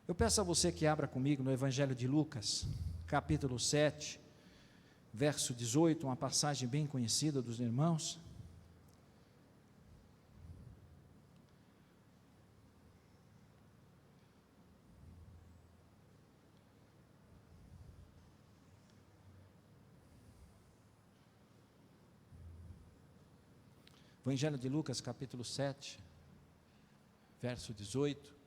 Eu peço a você que abra comigo no Evangelho de Lucas, capítulo 7, verso 18, uma passagem bem conhecida dos irmãos. Evangelho de Lucas, capítulo 7, verso 18.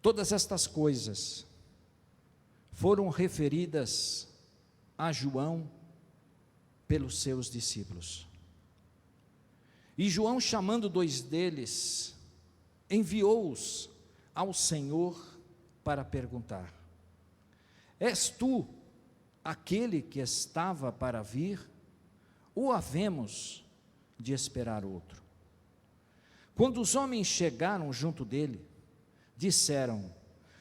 Todas estas coisas foram referidas a João pelos seus discípulos. E João, chamando 2 deles, enviou-os ao Senhor para perguntar: És tu aquele que estava para vir, ou havemos de esperar outro? Quando os homens chegaram junto dele, disseram: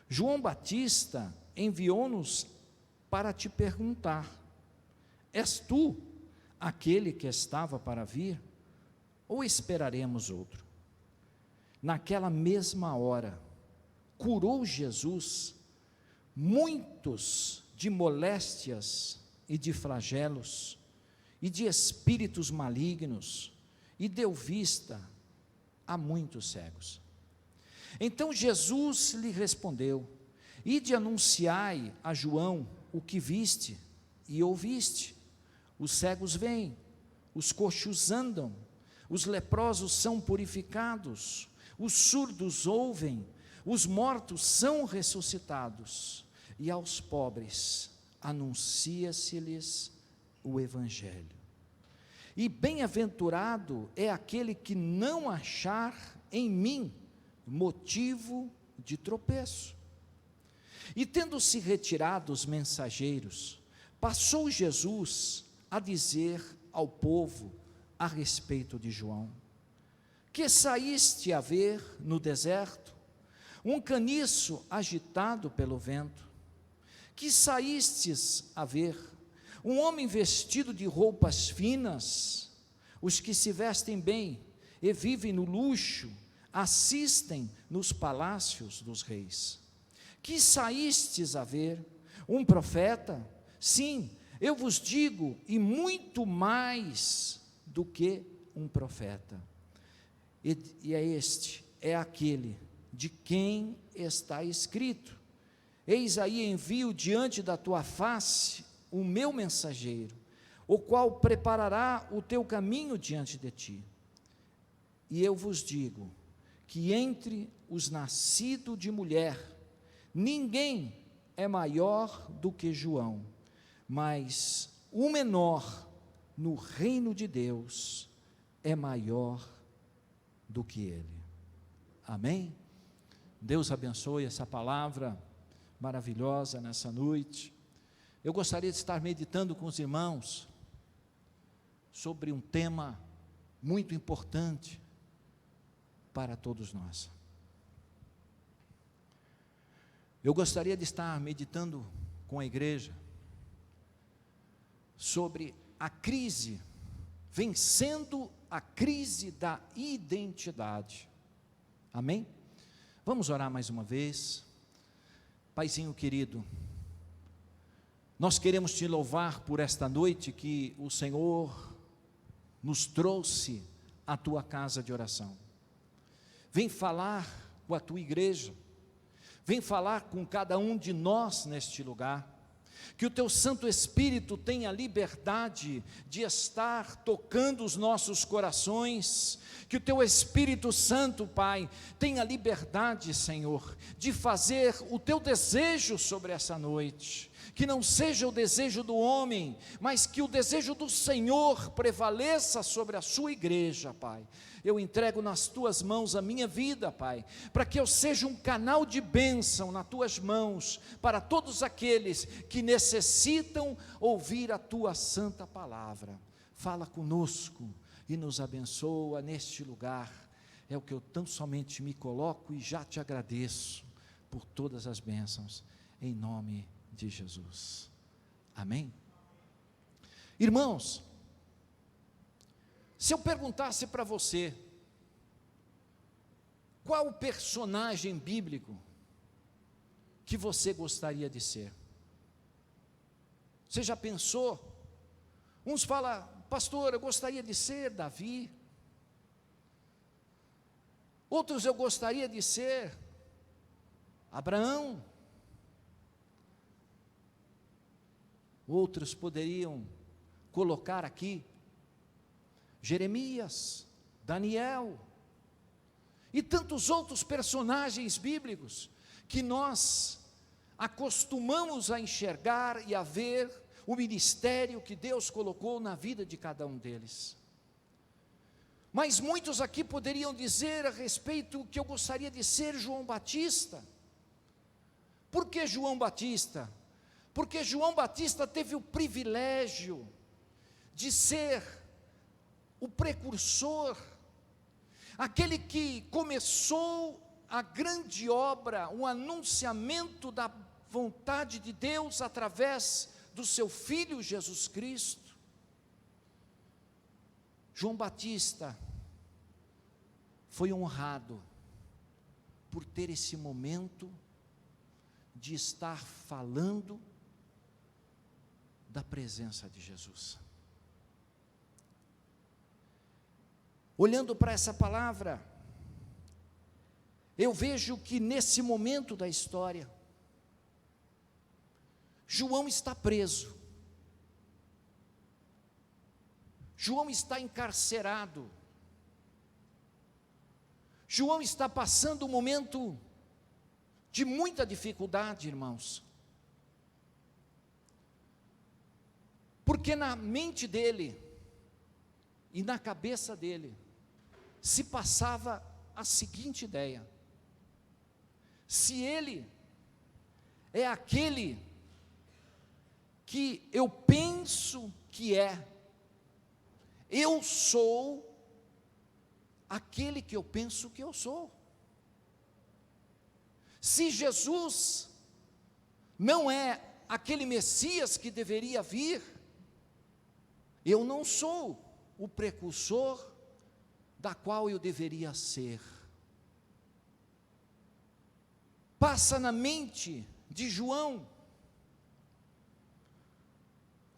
João Batista enviou-nos para te perguntar: és tu aquele que estava para vir, ou esperaremos outro? Naquela mesma hora, curou Jesus muitos de moléstias e de flagelos, e de espíritos malignos, e deu vista a muitos cegos. Então Jesus lhe respondeu: Ide anunciai a João o que viste e ouviste. Os cegos veem, os coxos andam, os leprosos são purificados, os surdos ouvem, os mortos são ressuscitados, e aos pobres anuncia-se-lhes o Evangelho. E bem-aventurado é aquele que não achar em mim motivo de tropeço. E tendo-se retirado os mensageiros, passou Jesus a dizer ao povo a respeito de João: que saíste a ver no deserto? Um caniço agitado pelo vento. Que saístes a ver? Um homem vestido de roupas finas? Os que se vestem bem e vivem no luxo assistem nos palácios dos reis. Que saístes a ver? Um profeta? Sim, eu vos digo, e muito mais do que um profeta. E é aquele de quem está escrito: eis aí envio diante da tua face o meu mensageiro, o qual preparará o teu caminho diante de ti. E eu vos digo que entre os nascidos de mulher, ninguém é maior do que João, mas o menor no reino de Deus é maior do que ele. Amém? Deus abençoe essa palavra maravilhosa nessa noite. Eu gostaria de estar meditando com os irmãos sobre um tema muito importante para todos nós. Eu gostaria de estar meditando com a igreja sobre a crise, vencendo a crise da identidade. Amém? Vamos orar mais uma vez. Paizinho querido, nós queremos te louvar por esta noite que o Senhor nos trouxe à tua casa de oração. Vem falar com a tua igreja, vem falar com cada um de nós neste lugar, que o teu Santo Espírito tenha liberdade de estar tocando os nossos corações, que o teu Espírito Santo, Pai, tenha liberdade, Senhor, de fazer o teu desejo sobre essa noite, que não seja o desejo do homem, mas que o desejo do Senhor prevaleça sobre a sua igreja, Pai. Eu entrego nas tuas mãos a minha vida, Pai, para que eu seja um canal de bênção nas tuas mãos, para todos aqueles que necessitam ouvir a tua santa palavra. Fala conosco e nos abençoa neste lugar, é o que eu tão somente me coloco e já te agradeço por todas as bênçãos, em nome de Jesus. Amém? Irmãos, se eu perguntasse para você, qual o personagem bíblico que você gostaria de ser? Você já pensou? Uns falam, pastor, eu gostaria de ser Davi. Outros, eu gostaria de ser Abraão. Outros poderiam colocar aqui Jeremias, Daniel e tantos outros personagens bíblicos que nós acostumamos a enxergar e a ver o ministério que Deus colocou na vida de cada um deles. Mas muitos aqui poderiam dizer a respeito que eu gostaria de ser João Batista. Por que João Batista? Porque João Batista teve o privilégio de ser o precursor, aquele que começou a grande obra, o anunciamento da vontade de Deus através do seu Filho Jesus Cristo. João Batista foi honrado por ter esse momento de estar falando da presença de Jesus. Olhando para essa palavra, eu vejo que nesse momento da história, João está preso, João está encarcerado, João está passando um momento de muita dificuldade, irmãos, porque na mente dele e na cabeça dele se passava a seguinte ideia: se ele é aquele que eu penso que é, eu sou aquele que eu penso que eu sou. Se Jesus não é aquele Messias que deveria vir, eu não sou o precursor da qual eu deveria ser. Passa na mente de João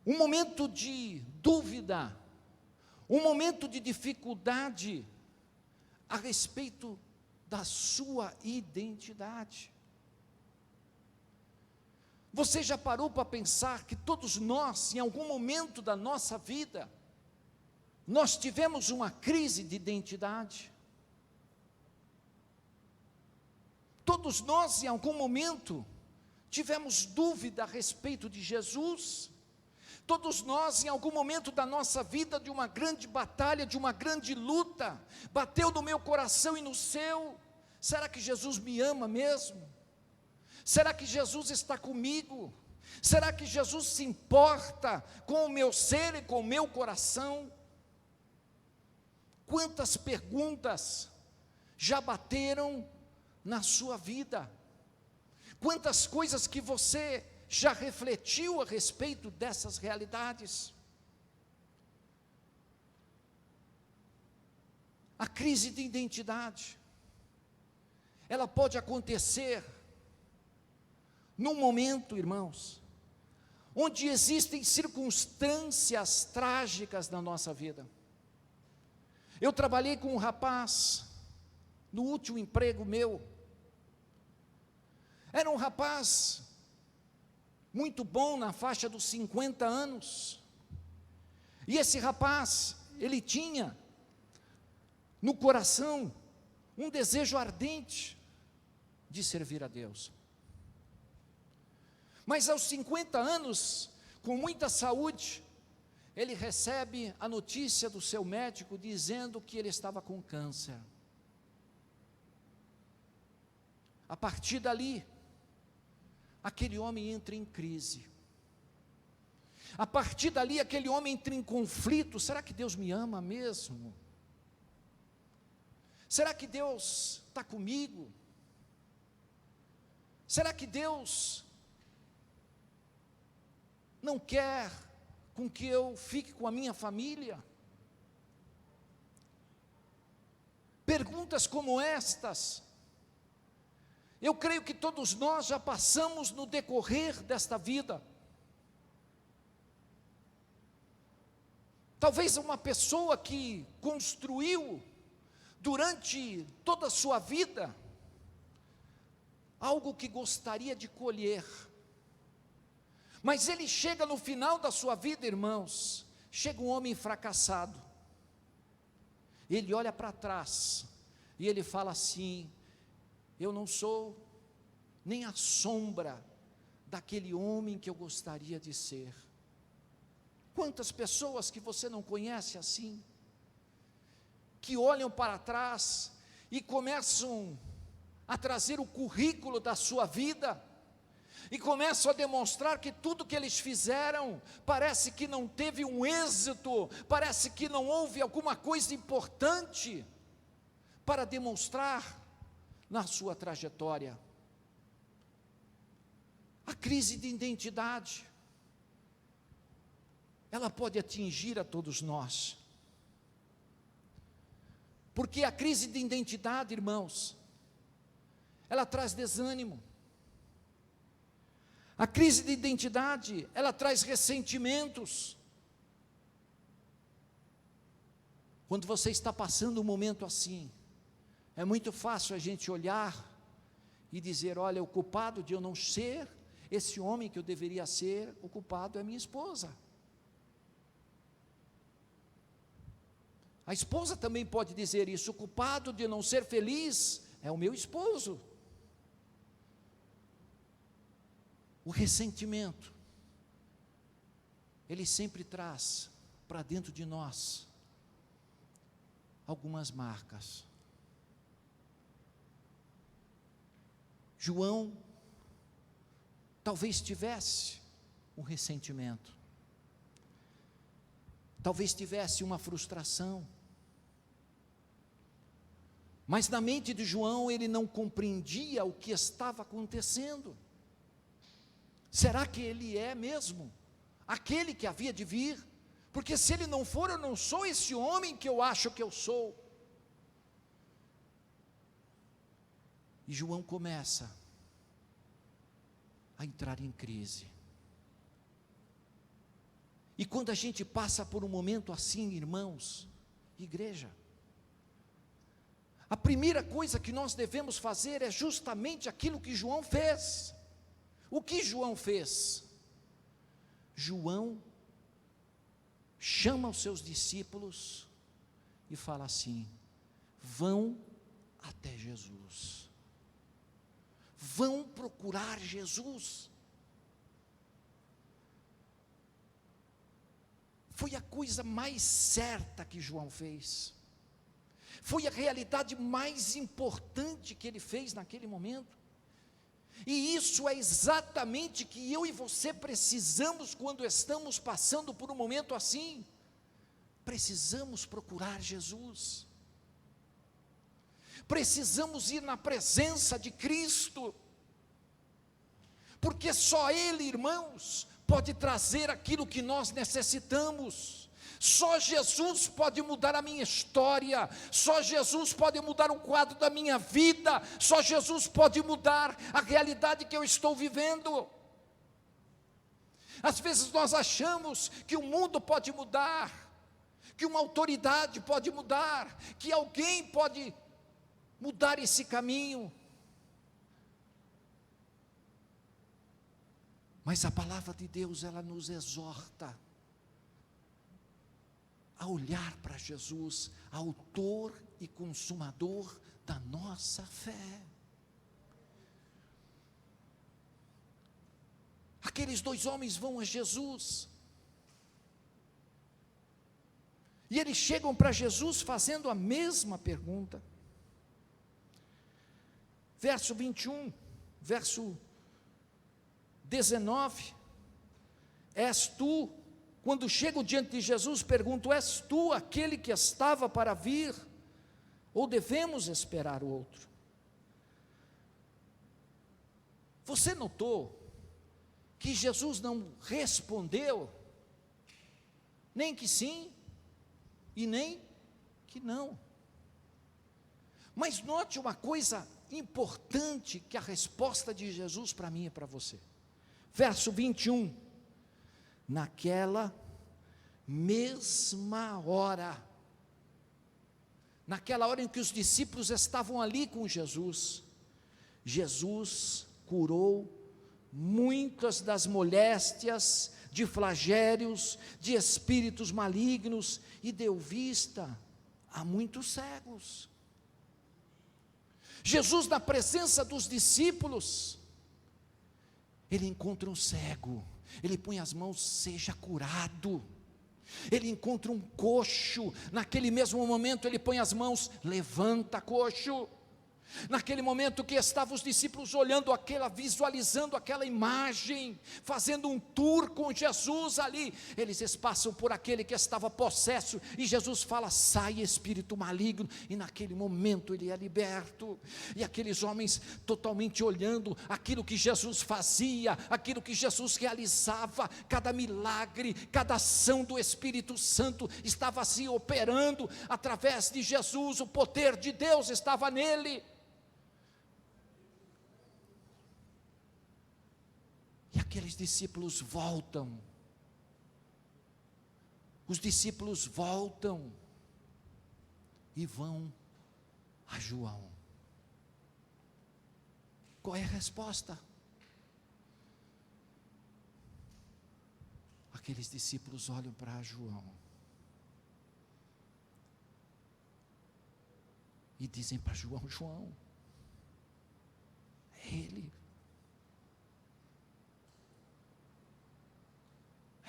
um momento de dúvida, um momento de dificuldade a respeito da sua identidade. Você já parou para pensar que todos nós, em algum momento da nossa vida, nós tivemos uma crise de identidade? Todos nós, em algum momento, tivemos dúvida a respeito de Jesus. Todos nós, em algum momento da nossa vida, de uma grande batalha, de uma grande luta, bateu no meu coração e no seu: será que Jesus me ama mesmo? Será que Jesus está comigo? Será que Jesus se importa com o meu ser e com o meu coração? Quantas perguntas já bateram na sua vida? Quantas coisas que você já refletiu a respeito dessas realidades? A crise de identidade, ela pode acontecer num momento, irmãos, onde existem circunstâncias trágicas na nossa vida. Eu trabalhei com um rapaz, no último emprego meu, era um rapaz muito bom, na faixa dos 50 anos, e esse rapaz, ele tinha no coração um desejo ardente de servir a Deus. Mas aos 50 anos, com muita saúde, ele recebe a notícia do seu médico dizendo que ele estava com câncer. A partir dali, aquele homem entra em crise. A partir dali, aquele homem entra em conflito: será que Deus me ama mesmo? Será que Deus está comigo? Será que Deus não quer com que eu fique com a minha família? Perguntas como estas, eu creio que todos nós já passamos no decorrer desta vida. Talvez uma pessoa que construiu durante toda a sua vida algo que gostaria de colher, mas ele chega no final da sua vida, irmãos, chega um homem fracassado, ele olha para trás, e ele fala assim: eu não sou nem a sombra daquele homem que eu gostaria de ser. Quantas pessoas que você não conhece assim, que olham para trás e começam a trazer o currículo da sua vida, e começam a demonstrar que tudo que eles fizeram, parece que não teve um êxito, parece que não houve alguma coisa importante, para demonstrar na sua trajetória. A crise de identidade, ela pode atingir a todos nós, porque a crise de identidade, irmãos, ela traz desânimo. A crise de identidade, ela traz ressentimentos. Quando você está passando um momento assim, é muito fácil a gente olhar e dizer: olha, o culpado de eu não ser esse homem que eu deveria ser, o culpado é minha esposa. A esposa também pode dizer isso: o culpado de eu não ser feliz é o meu esposo. O ressentimento, ele sempre traz para dentro de nós algumas marcas. João talvez tivesse um ressentimento, talvez tivesse uma frustração, mas na mente de João ele não compreendia o que estava acontecendo. Será que ele é mesmo aquele que havia de vir? Porque se ele não for, eu não sou esse homem que eu acho que eu sou. E João começa a entrar em crise. E quando a gente passa por um momento assim, irmãos, igreja, a primeira coisa que nós devemos fazer é justamente aquilo que João fez. O que João fez? João chama os seus discípulos e fala assim: vão até Jesus, vão procurar Jesus. Foi a coisa mais certa que João fez, foi a realidade mais importante que ele fez naquele momento. E isso é exatamente que eu e você precisamos quando estamos passando por um momento assim. Precisamos procurar Jesus, precisamos ir na presença de Cristo, porque só Ele, irmãos, pode trazer aquilo que nós necessitamos. Só Jesus pode mudar a minha história, só Jesus pode mudar o quadro da minha vida, só Jesus pode mudar a realidade que eu estou vivendo. Às vezes nós achamos que o mundo pode mudar, que uma autoridade pode mudar, que alguém pode mudar esse caminho. Mas a palavra de Deus, ela nos exorta a olhar para Jesus, autor e consumador da nossa fé. Aqueles dois homens vão a Jesus, e eles chegam para Jesus fazendo a mesma pergunta. Verso 21, verso 19, és tu, quando chego diante de Jesus, pergunto: és tu aquele que estava para vir? ou devemos esperar o outro? Você notou que Jesus não respondeu, nem que sim, e nem que não. Mas note uma coisa importante, que a resposta de Jesus para mim e para você. Verso 21, naquela mesma hora, naquela hora em que os discípulos estavam ali com Jesus, Jesus curou muitas das moléstias, de flagelos, de espíritos malignos, e deu vista a muitos cegos. Jesus, na presença dos discípulos, ele encontra um cego, ele põe as mãos, seja curado. Ele encontra um coxo, naquele mesmo momento ele põe as mãos, levanta coxo. Naquele momento que estavam os discípulos olhando visualizando aquela imagem, fazendo um tour com Jesus ali, eles passam por aquele que estava possesso, e Jesus fala, sai espírito maligno, e naquele momento ele é liberto, e aqueles homens totalmente olhando aquilo que Jesus fazia, aquilo que Jesus realizava, cada milagre, cada ação do Espírito Santo estava se operando através de Jesus, o poder de Deus estava nele. E aqueles discípulos voltam, os discípulos voltam e vão a João. Qual é a resposta? Aqueles discípulos olham para João e dizem para João, João, é ele.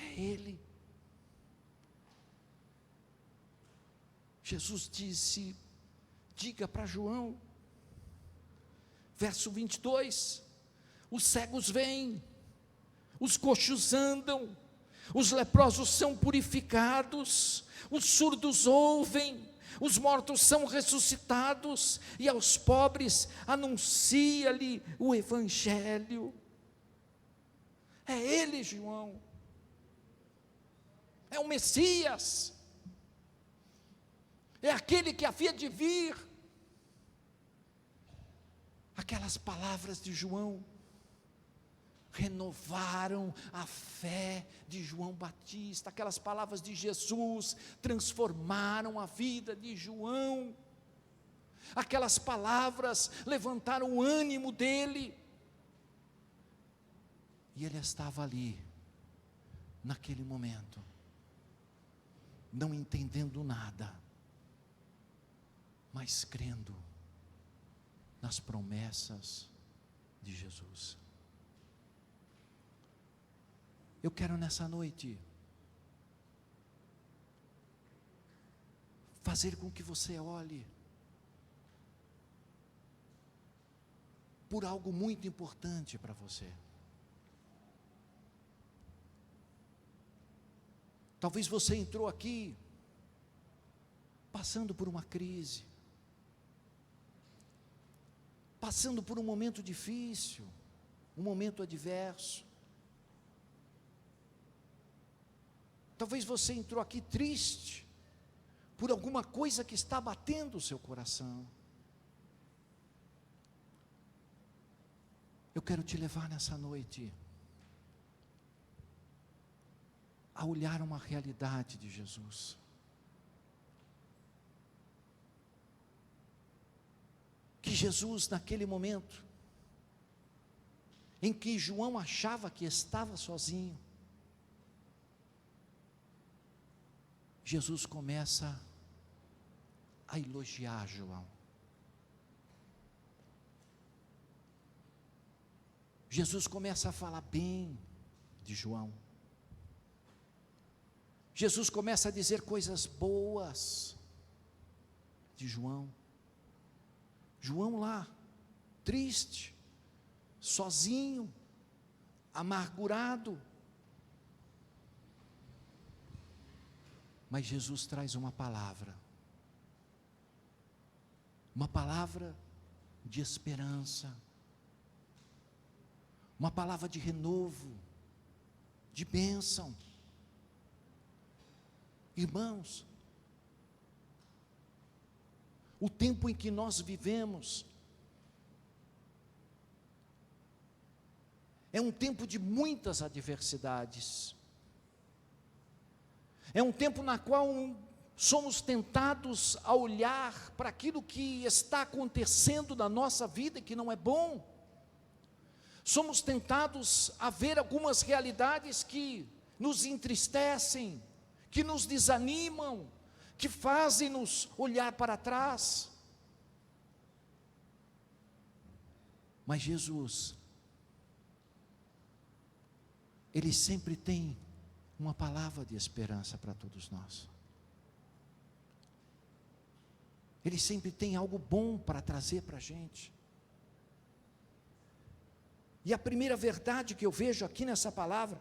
É ele. Jesus disse, diga para João, verso 22, os cegos vêm, os coxos andam, os leprosos são purificados, os surdos ouvem, os mortos são ressuscitados, e aos pobres anuncia-lhe o Evangelho. É ele, João. É o Messias, é aquele que havia de vir. Aquelas palavras de João renovaram a fé de João Batista, aquelas palavras de Jesus transformaram a vida de João, aquelas palavras levantaram o ânimo dele, e ele estava ali, naquele momento, não entendendo nada, mas crendo nas promessas de Jesus. Eu quero nessa noite fazer com que você olhe por algo muito importante para você. Talvez você entrou aqui passando por uma crise, passando por um momento difícil, um momento adverso. Talvez você entrou aqui triste por alguma coisa que está batendo o seu coração. Eu quero te levar nessa noite a olhar uma realidade de Jesus. Que Jesus, naquele momento em que João achava que estava sozinho, Jesus começa a elogiar João. Jesus começa a falar bem de João. Jesus começa a dizer coisas boas de João. João lá, triste, sozinho, amargurado. Mas Jesus traz uma palavra. uma palavra de esperança, uma palavra de renovo, de bênção. Irmãos, o tempo em que nós vivemos é um tempo de muitas adversidades, é um tempo na qual somos tentados a olhar para aquilo que está acontecendo na nossa vida e que não é bom, somos tentados a ver algumas realidades que nos entristecem, que nos desanimam, que fazem-nos olhar para trás. Mas Jesus, Ele sempre tem uma palavra de esperança para todos nós. Ele sempre tem algo bom para trazer para a gente. E a primeira verdade que eu vejo aqui nessa palavra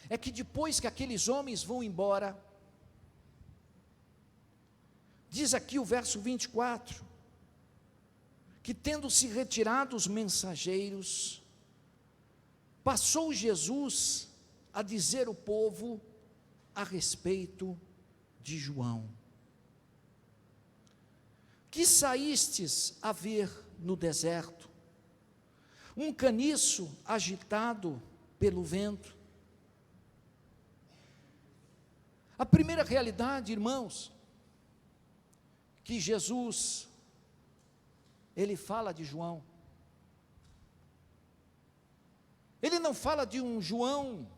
é que depois que aqueles homens vão embora, diz aqui o verso 24, que tendo se retirado os mensageiros, passou Jesus a dizer ao povo a respeito de João: que saístes a ver no deserto? Um caniço agitado pelo vento. A primeira realidade, irmãos, que Jesus, Ele fala de João. Ele não fala de um João,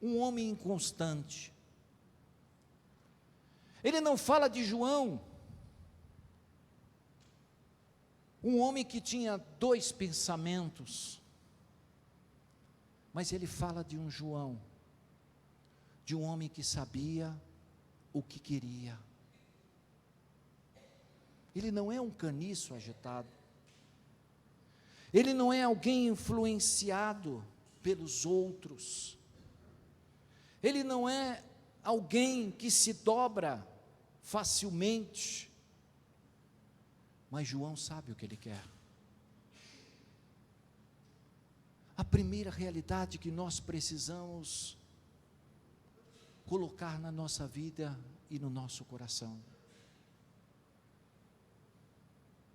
um homem inconstante. Ele não fala de João, um homem que tinha dois pensamentos. Mas ele fala de um João, de um homem que sabia o que queria. Ele não é um caniço agitado. Ele não é alguém influenciado pelos outros. Ele não é alguém que se dobra facilmente. Mas João sabe o que ele quer. A primeira realidade que nós precisamos colocar na nossa vida e no nosso coração: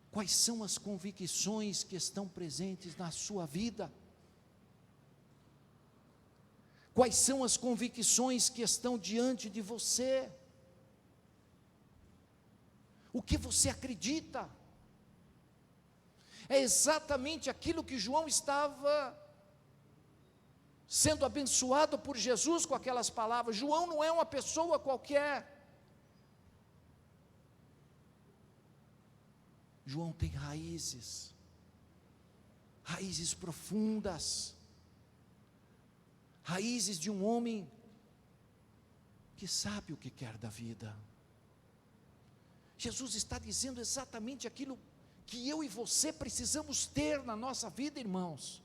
quais são as convicções que estão presentes na sua vida? Quais são as convicções que estão diante de você? O que você acredita? É exatamente aquilo que João estava sendo abençoado por Jesus com aquelas palavras. João não é uma pessoa qualquer. João tem raízes profundas, raízes de um homem que sabe o que quer da vida. Jesus está dizendo exatamente aquilo que eu e você precisamos ter na nossa vida, irmãos.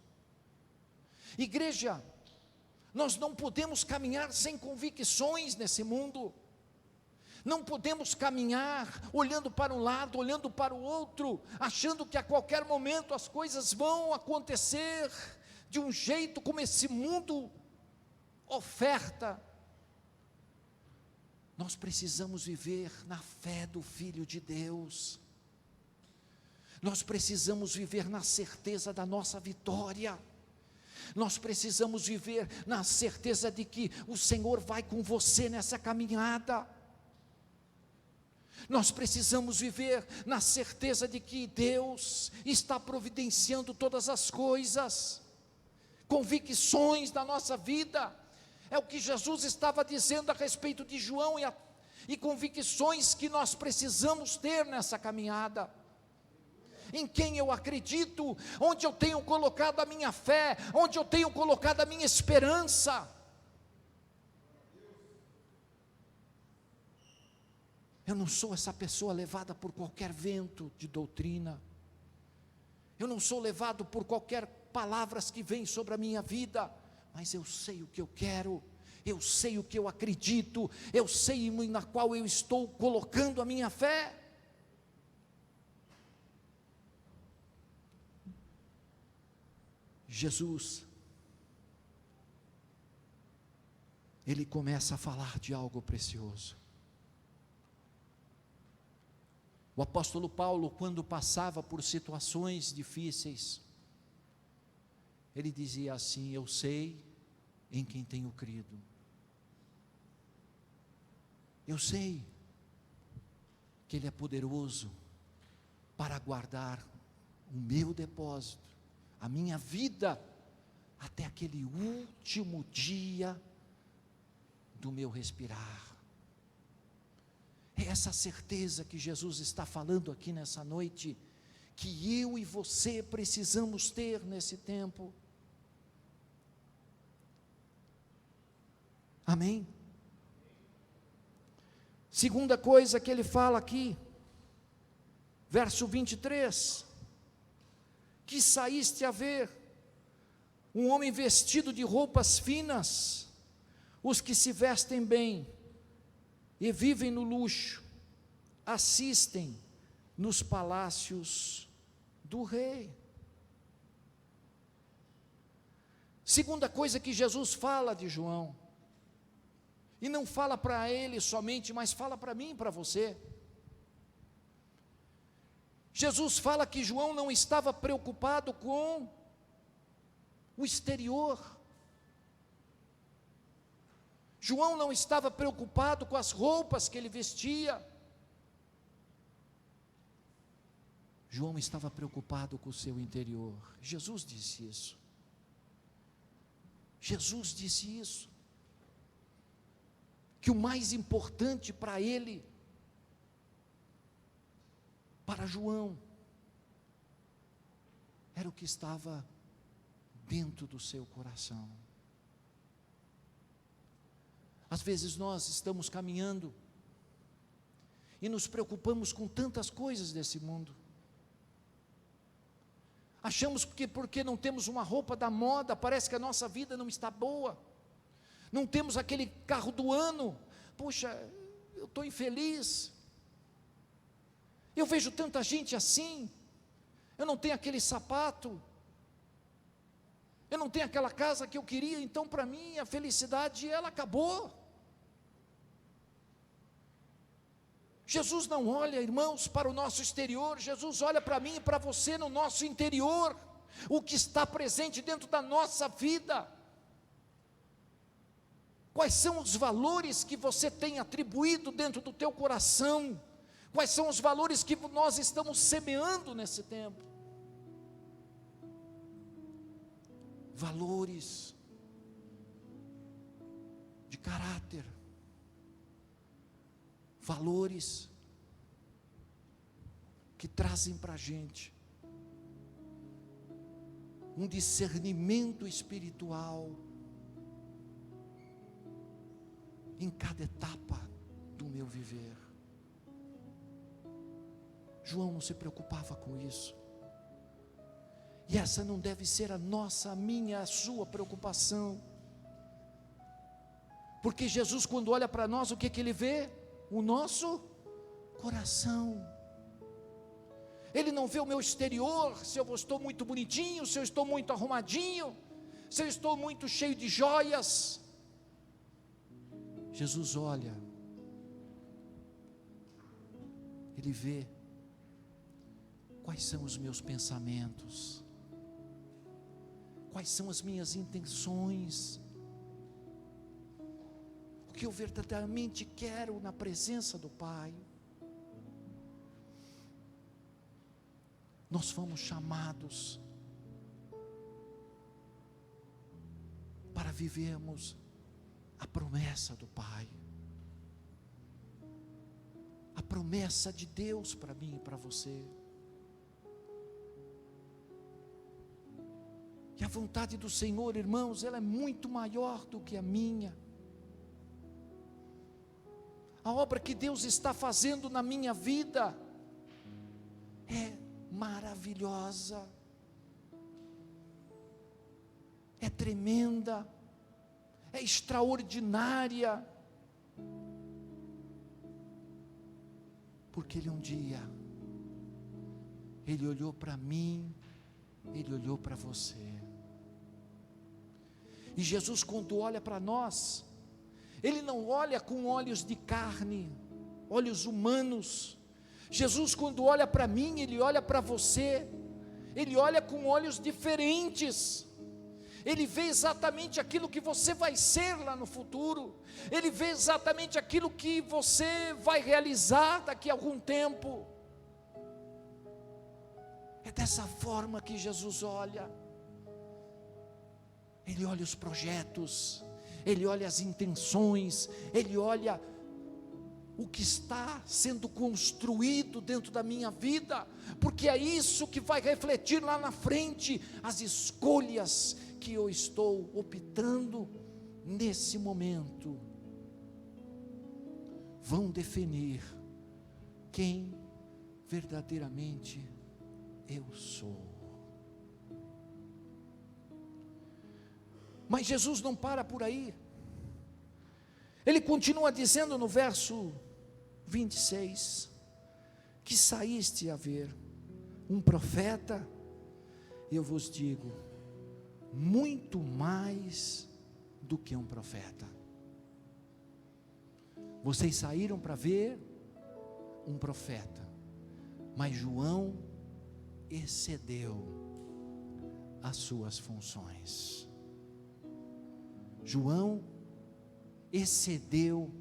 Igreja, nós não podemos caminhar sem convicções nesse mundo. Não podemos caminhar olhando para um lado, olhando para o outro, achando que a qualquer momento as coisas vão acontecer de um jeito como esse mundo oferta. Nós precisamos viver na fé do Filho de Deus. Nós precisamos viver na certeza da nossa vitória. Nós precisamos viver na certeza de que o Senhor vai com você nessa caminhada. Nós precisamos viver na certeza de que Deus está providenciando todas as coisas. Convicções da nossa vida. É o que Jesus estava dizendo a respeito de João e convicções que nós precisamos ter nessa caminhada. Em quem eu acredito, onde eu tenho colocado a minha fé, onde eu tenho colocado a minha esperança. Eu não sou essa pessoa levada por qualquer vento de doutrina. Eu não sou levado por qualquer palavras que vêm sobre a minha vida. Mas eu sei o que eu quero, eu sei o que eu acredito, eu sei na qual eu estou colocando a minha fé. Jesus, ele começa a falar de algo precioso. O apóstolo Paulo, quando passava por situações difíceis, ele dizia assim: eu sei em quem tenho crido. Eu sei que Ele é poderoso para guardar o meu depósito, a minha vida, até aquele último dia do meu respirar. É essa certeza que Jesus está falando aqui nessa noite, que eu e você precisamos ter nesse tempo. Amém? Segunda coisa que ele fala aqui, verso 23, que saíste a ver um homem vestido de roupas finas, os que se vestem bem e vivem no luxo, assistem nos palácios do rei. Segunda coisa que Jesus fala de João, e não fala para ele somente, mas fala para mim e para você. Jesus fala que João não estava preocupado com o exterior. João não estava preocupado com as roupas que ele vestia. João estava preocupado com o seu interior. Jesus disse isso. Jesus disse isso. Que o mais importante para ele, para João, era o que estava dentro do seu coração. Às vezes nós estamos caminhando e nos preocupamos com tantas coisas desse mundo. Achamos que porque não temos uma roupa da moda, parece que a nossa vida não está boa. Não temos aquele carro do ano, puxa, eu estou infeliz. Eu vejo tanta gente assim, eu não tenho aquele sapato, eu não tenho aquela casa que eu queria, então para mim a felicidade ela acabou. Jesus não olha, irmãos, para o nosso exterior, Jesus olha para mim e para você no nosso interior, o que está presente dentro da nossa vida. Quais são os valores que você tem atribuído dentro do teu coração? Quais são os valores que nós estamos semeando nesse tempo? Valores de caráter, valores que trazem para a gente um discernimento espiritual em cada etapa do meu viver. João não se preocupava com isso, e essa não deve ser a nossa, a minha, a sua preocupação, porque Jesus, quando olha para nós, o que que ele vê? O nosso coração. Ele não vê o meu exterior, se eu estou muito bonitinho, se eu estou muito arrumadinho, se eu estou muito cheio de joias. Jesus olha, Ele vê quais são os meus pensamentos, quais são as minhas intenções, o que eu verdadeiramente quero na presença do Pai. Nós fomos chamados para vivermos a promessa do Pai, a promessa de Deus para mim e para você. E a vontade do Senhor, irmãos, ela é muito maior do que a minha. A obra que Deus está fazendo na minha vida é maravilhosa, é tremenda, é extraordinária, porque Ele um dia, Ele olhou para mim, Ele olhou para você, E Jesus, quando olha para nós, Ele não olha com olhos de carne, olhos humanos. Jesus, quando olha para mim, Ele olha para você, Ele olha com olhos diferentes. Ele vê exatamente aquilo que você vai ser lá no futuro. Ele vê exatamente aquilo que você vai realizar daqui a algum tempo. É dessa forma que Jesus olha. Ele olha os projetos, Ele olha as intenções, Ele olha o que está sendo construído dentro da minha vida, porque é isso que vai refletir lá na frente, as escolhas que eu estou optando nesse momento, vão definir quem verdadeiramente eu sou. Mas Jesus não para por aí, Ele continua dizendo no verso 26, que saíste a ver um profeta, eu vos digo, muito mais do que um profeta. Vocês saíram para ver um profeta, mas João excedeu as suas funções. João excedeu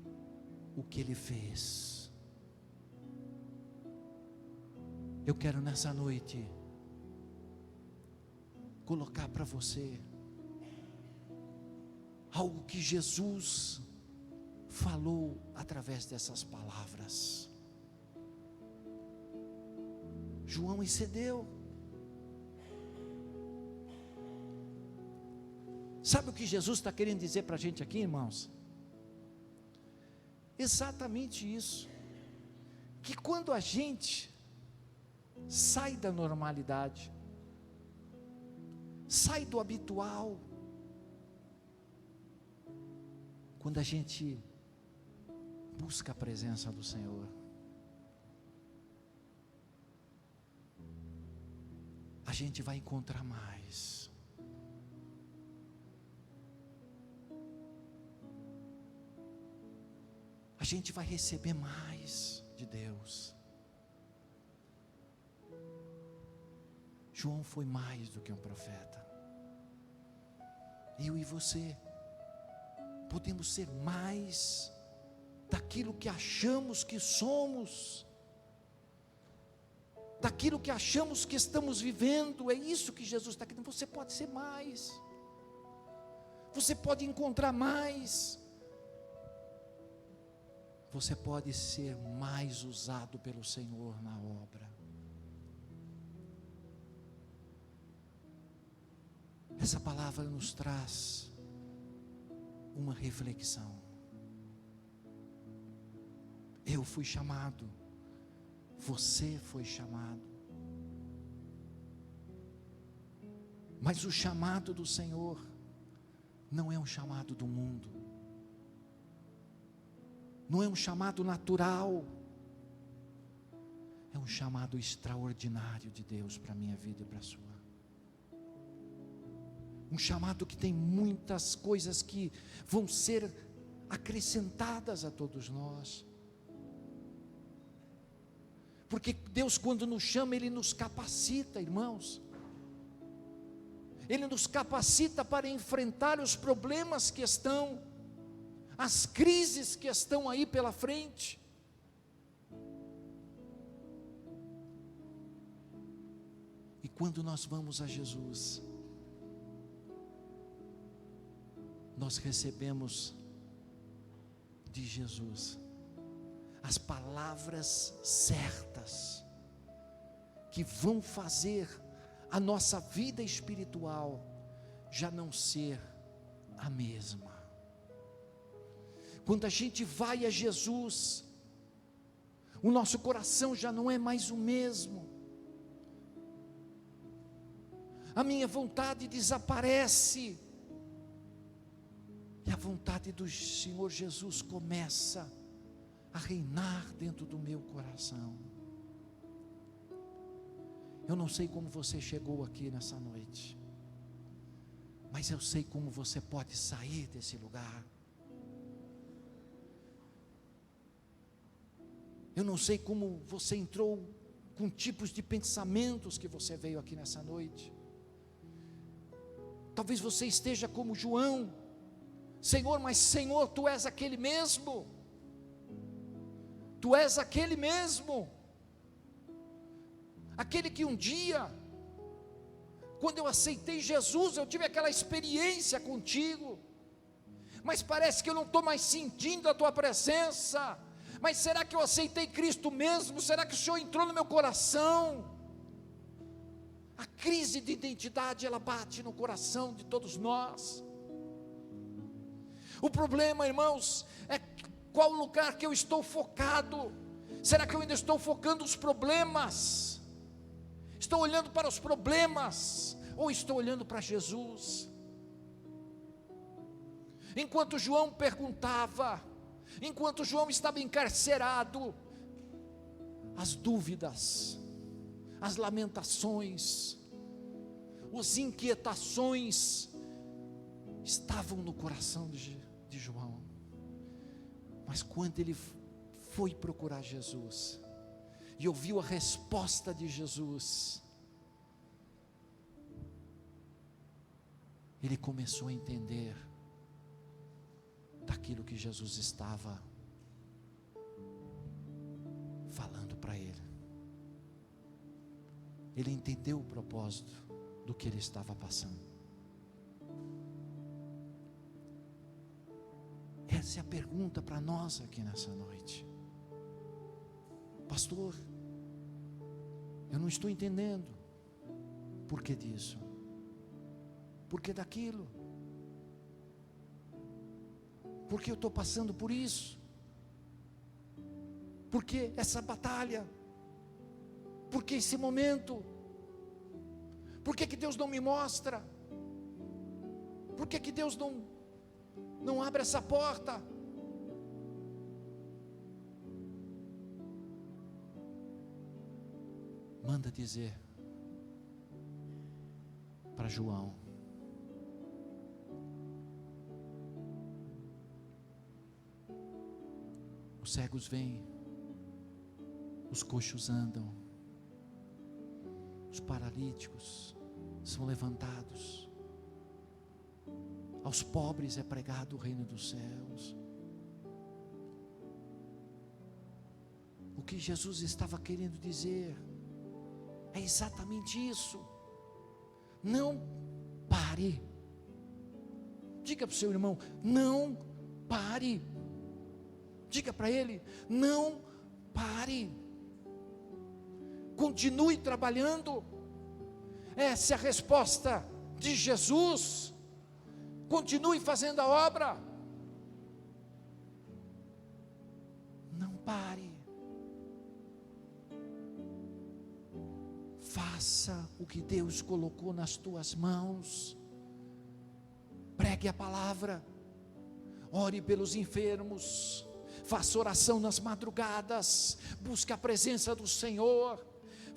o que ele fez. Eu quero nessa noite colocar para você algo que Jesus falou através dessas palavras. João excedeu. Sabe o que Jesus está querendo dizer para a gente aqui, irmãos? Exatamente isso, que quando a gente sai da normalidade, sai do habitual, quando a gente busca a presença do Senhor, a gente vai encontrar mais. A gente vai receber mais de Deus. João foi mais do que um profeta. Eu e você podemos ser mais daquilo que achamos que somos, daquilo que achamos que estamos vivendo. É isso que Jesus está querendo. Você pode ser mais, você pode encontrar mais, você pode ser mais usado pelo Senhor na obra. Essa palavra nos traz uma reflexão. Eu fui chamado, você foi chamado, mas o chamado do Senhor não é um chamado do mundo, não é um chamado natural, é um chamado extraordinário de Deus para a minha vida e para a sua. Um chamado que tem muitas coisas que vão ser acrescentadas a todos nós. Porque Deus, quando nos chama, Ele nos capacita, irmãos. Ele nos capacita para enfrentar os problemas que estão, as crises que estão aí pela frente. E quando nós vamos a Jesus, nós recebemos de Jesus as palavras certas, que vão fazer a nossa vida espiritual já não ser a mesma. Quando a gente vai a Jesus, o nosso coração já não é mais o mesmo, a minha vontade desaparece, e a vontade do Senhor Jesus começa a reinar dentro do meu coração. Eu não sei como você chegou aqui nessa noite, mas eu sei como você pode sair desse lugar. Eu não sei como você entrou, com tipos de pensamentos que você veio aqui nessa noite. Talvez você esteja como João: Senhor, mas Senhor, Tu és aquele mesmo, Tu és aquele mesmo, aquele que um dia, quando eu aceitei Jesus, eu tive aquela experiência contigo, mas parece que eu não estou mais sentindo a Tua presença. Mas será que eu aceitei Cristo mesmo? Será que o Senhor entrou no meu coração? A crise de identidade, ela bate no coração de todos nós. O problema, irmãos, é qual lugar que eu estou focado. Será que eu ainda estou focando os problemas? Estou olhando para os problemas, ou estou olhando para Jesus? Enquanto João perguntava, enquanto João estava encarcerado, as dúvidas, as lamentações, as inquietações estavam no coração de João. Mas quando ele foi procurar Jesus e ouviu a resposta de Jesus, ele começou a entender daquilo que Jesus estava falando para ele. Ele entendeu o propósito do que ele estava passando. Essa é a pergunta para nós aqui nessa noite. Pastor, eu não estou entendendo. Por que disso? Por que daquilo? Por que eu estou passando por isso? Por que essa batalha? Por que esse momento? Por que Deus não me mostra? Por que Deus não abre essa porta? Manda dizer para João: os cegos vêm, os coxos andam, os paralíticos são levantados, aos pobres é pregado o reino dos céus. O que Jesus estava querendo dizer é exatamente isso. Não pare. Diga para o seu irmão: não pare. Diga para ele: não pare. Continue trabalhando. Essa é a resposta de Jesus. Continue fazendo a obra. Não pare. Faça o que Deus colocou nas tuas mãos. Pregue a palavra. Ore pelos enfermos. Faça oração nas madrugadas. Busque a presença do Senhor.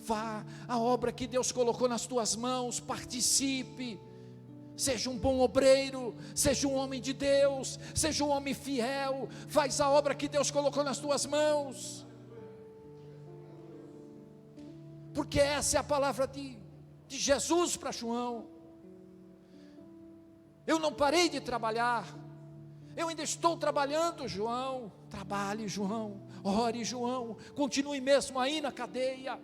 Vá à obra que Deus colocou nas tuas mãos. Participe. Seja um bom obreiro, seja um homem de Deus, seja um homem fiel. Faz a obra que Deus colocou nas tuas mãos, porque essa é a palavra de Jesus para João. Eu não parei de trabalhar, eu ainda estou trabalhando, João. Trabalhe, João. Ore, João. Continue mesmo aí na cadeia,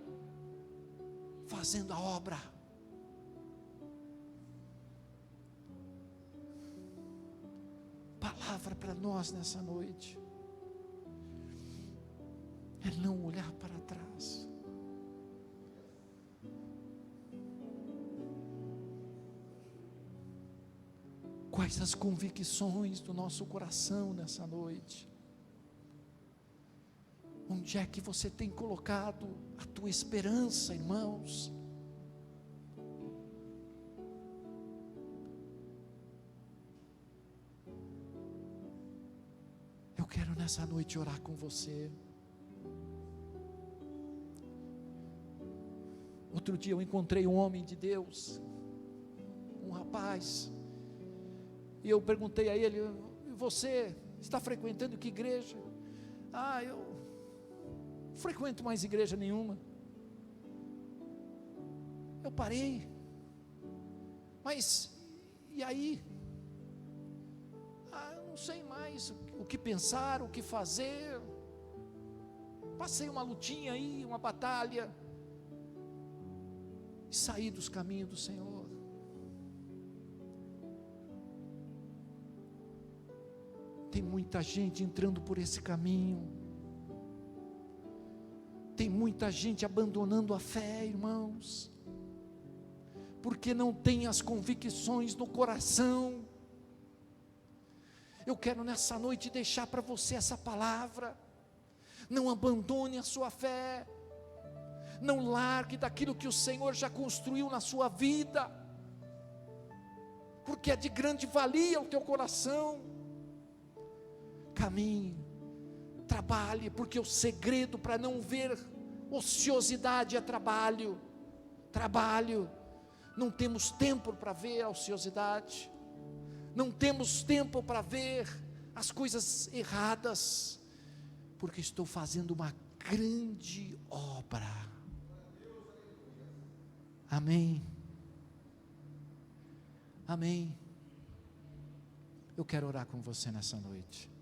fazendo a obra. Palavra para nós nessa noite é não olhar para trás. Quais as convicções do nosso coração nessa noite? Onde é que você tem colocado a tua esperança, irmãos? Eu quero nessa noite orar com você. Outro dia eu encontrei um homem de Deus, um rapaz, E eu perguntei a ele: você está frequentando que igreja? Eu não frequento mais igreja nenhuma, eu parei. Mas e aí? Eu não sei mais o que pensar, o que fazer. Passei uma lutinha aí, uma batalha, e saí dos caminhos do Senhor. Tem muita gente entrando por esse caminho, tem muita gente abandonando a fé, irmãos, porque não tem as convicções no coração. Eu quero nessa noite deixar para você essa palavra: não abandone a sua fé, não largue daquilo que o Senhor já construiu na sua vida, porque é de grande valia o teu coração. Caminhe, trabalhe, porque o segredo para não ver ociosidade é trabalho. Não temos tempo para ver a ociosidade, não temos tempo para ver as coisas erradas, porque estou fazendo uma grande obra. Amém. Amém. Eu quero orar com você nessa noite.